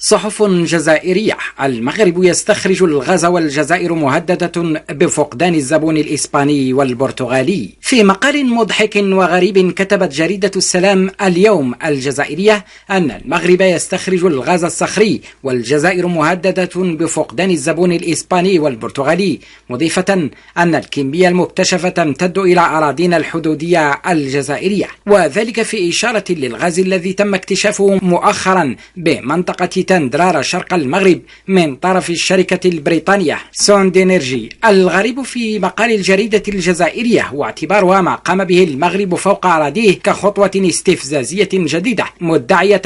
صحف جزائرية: المغرب يستخرج الغاز والجزائر مهددة بفقدان الزبون الإسباني والبرتغالي. في مقال مضحك وغريب كتبت جريدة السلام اليوم الجزائرية أن المغرب يستخرج الغاز الصخري والجزائر مهددة بفقدان الزبون الإسباني والبرتغالي، مضيفة أن الكمية المكتشفة تمتد إلى أراضينا الحدودية الجزائرية، وذلك في إشارة للغاز الذي تم اكتشافه مؤخرا بمنطقة تندرار شرق المغرب من طرف الشركة البريطانية سوند إنرجي. الغريب في مقال الجريدة الجزائرية هو اعتبارها ما قام به المغرب فوق أراضيه كخطوة استفزازية جديدة، مدعية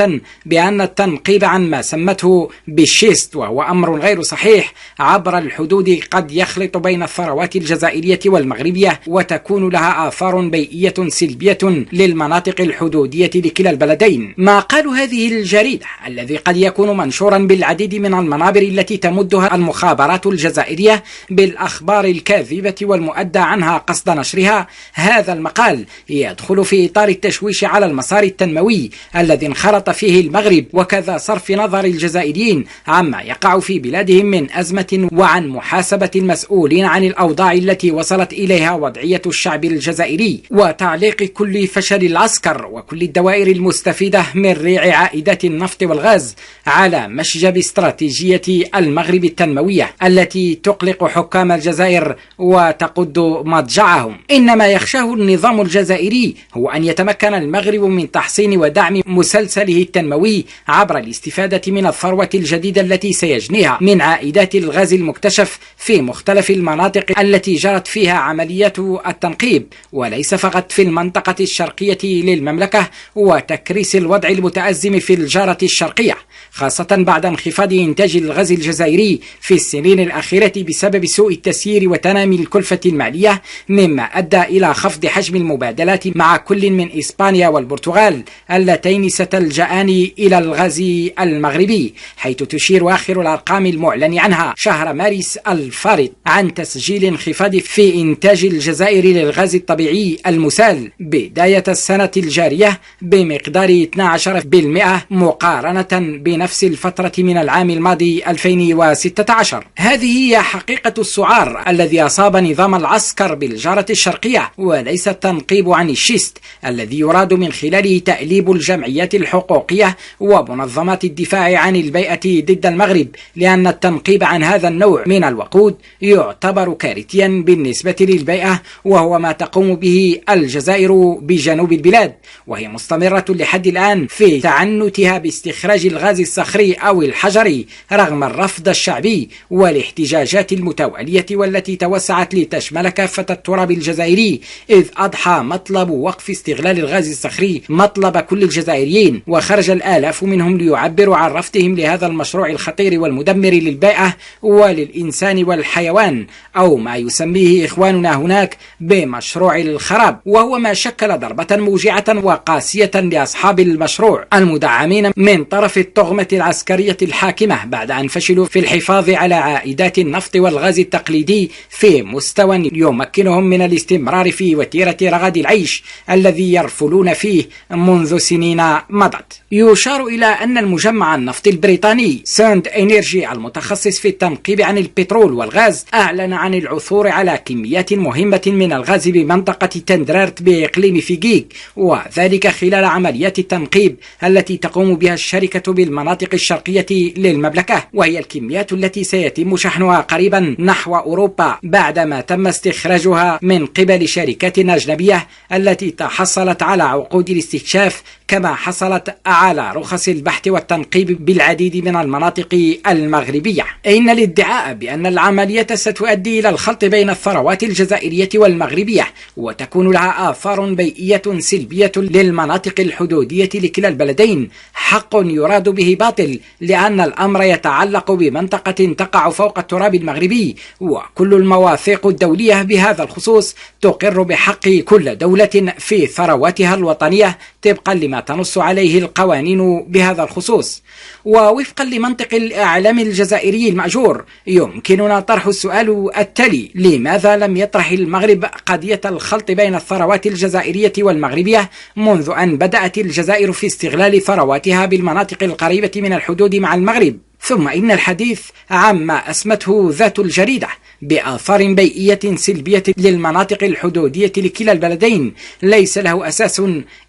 بأن التنقيب عن ما سمته بالشيست، وهو أمر غير صحيح، عبر الحدود قد يخلط بين الثروات الجزائرية والمغربية وتكون لها آثار بيئية سلبية للمناطق الحدودية لكلا البلدين. ما قال هذه الجريدة الذي قد يكون منشورا بالعديد من المنابر التي تمدها المخابرات الجزائرية بالأخبار الكاذبة والمؤدى عنها قصد نشرها، هذا المقال يدخل في إطار التشويش على المسار التنموي الذي انخرط فيه المغرب، وكذا صرف نظر الجزائريين عما يقع في بلادهم من أزمة، وعن محاسبة المسؤولين عن الأوضاع التي وصلت إليها وضعية الشعب الجزائري، وتعليق كل فشل العسكر وكل الدوائر المستفيدة من ريع عائدات النفط والغاز على مشجب استراتيجية المغرب التنموية التي تقلق حكام الجزائر وتقود مضجعهم. إنما يخشاه النظام الجزائري هو أن يتمكن المغرب من تحصين ودعم مسلسله التنموي عبر الاستفادة من الثروة الجديدة التي سيجنيها من عائدات الغاز المكتشف في مختلف المناطق التي جرت فيها عمليات التنقيب، وليس فقط في المنطقة الشرقية للمملكة وتكريس الوضع المتأزم في الجارة الشرقية، خاصة بعد انخفاض إنتاج الغاز الجزائري في السنين الأخيرة بسبب سوء التسيير وتنامي الكلفة المالية، مما أدى إلى خفض حجم المبادلات مع كل من إسبانيا والبرتغال اللتين ستلجأان إلى الغاز المغربي، حيث تشير آخر الأرقام المعلن عنها شهر مارس الفارط عن تسجيل انخفاض في إنتاج الجزائر للغاز الطبيعي المسال بداية السنة الجارية بمقدار 12% مقارنة بنفس الفترة من العام الماضي 2016. هذه هي حقيقة السعار الذي أصاب نظام العسكر بالجارة الشرقية، وليس التنقيب عن الشيست الذي يراد من خلاله تأليب الجمعيات الحقوقية ومنظمات الدفاع عن البيئة ضد المغرب، لأن التنقيب عن هذا النوع من الوقود يعتبر كارثيا بالنسبة للبيئة، وهو ما تقوم به الجزائر بجنوب البلاد، وهي مستمرة لحد الآن في تعنتها باستخراج الغاز الصخري أو الحجري رغم الرفض الشعبي والاحتجاجات المتوالية والتي توسعت لتشمل كافة التراب الجزائري، إذ أضحى مطلب وقف استغلال الغاز الصخري مطلب كل الجزائريين، وخرج الآلاف منهم ليعبروا عن رفضهم لهذا المشروع الخطير والمدمر للبيئة وللإنسان والحيوان، أو ما يسميه إخواننا هناك بمشروع الخراب، وهو ما شكل ضربة موجعة وقاسية لأصحاب المشروع المدعمين من طرف الطغمة العسكرية الحاكمة بعد أن فشلوا في الحفاظ على عائدات النفط والغاز التقليدي في مستوى يمكنهم من الاستمرار في وتيرة رغد العيش الذي يرفلون فيه منذ سنين مضت. يشار إلى أن المجمع النفطي البريطاني سوند إنرجي المتخصص في التنقيب عن البترول والغاز أعلن عن العثور على كميات مهمة من الغاز بمنطقة تندرارت بإقليم فيجيك، وذلك خلال عمليات التنقيب التي تقوم بها الشركة بالمناطق الشرقية للمملكة، وهي الكميات التي سيتم شحنها قريبا نحو أوروبا بعدما تم استخراجها من قبل شركات أجنبية التي تحصلت على عقود الاستكشاف، كما حصلت على رخص البحث والتنقيب بالعديد من المناطق المغربية. إن الادعاء بأن العملية ستؤدي إلى الخلط بين الثروات الجزائرية والمغربية وتكون لها آثار بيئية سلبية للمناطق الحدودية لكلا البلدين حق يراد به باطل، لأن الأمر يتعلق بمنطقة تقع فوق التراب المغربي، وكل المواثيق الدولية بهذا الخصوص تقر بحق كل دولة في ثرواتها الوطنية طبقا لما تنص عليه القوانين بهذا الخصوص. ووفقا لمنطق الإعلام الجزائري المأجور يمكننا طرح السؤال التالي: لماذا لم يطرح المغرب قضية الخلط بين الثروات الجزائرية والمغربية منذ أن بدأت الجزائر في استغلال ثرواتها بالمناطق القريبة من الحدود مع المغرب؟ ثم إن الحديث عما أسمته ذات الجريدة بآثار بيئية سلبية للمناطق الحدودية لكلا البلدين ليس له أساس،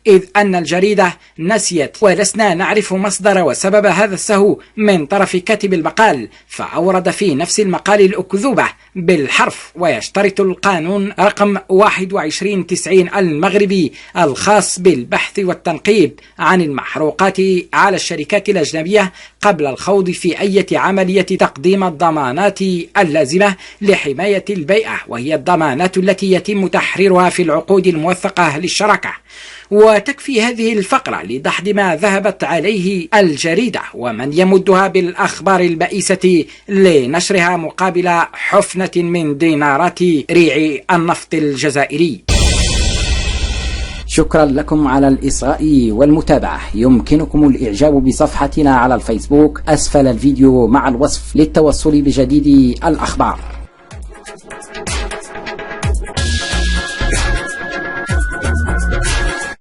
إذ أن الجريدة نسيت ولسنا نعرف مصدر وسبب هذا السهو من طرف كاتب المقال، فأورد في نفس المقال الأكذوبة بالحرف. ويشترط القانون رقم 2190 المغربي الخاص بالبحث والتنقيب عن المحروقات على الشركات الأجنبية قبل الخوض في أي عملية تقديم الضمانات اللازمة لحماية البيئة، وهي الضمانات التي يتم تحريرها في العقود الموثقة للشراكة. وتكفي هذه الفقرة لدحض ما ذهبت عليه الجريدة ومن يمدها بالأخبار البائسة لنشرها مقابل حفنة من دينارات ريع النفط الجزائري. شكرا لكم على الإصغاء والمتابعة. يمكنكم الإعجاب بصفحتنا على الفيسبوك أسفل الفيديو مع الوصف للتوصل بجديد الأخبار.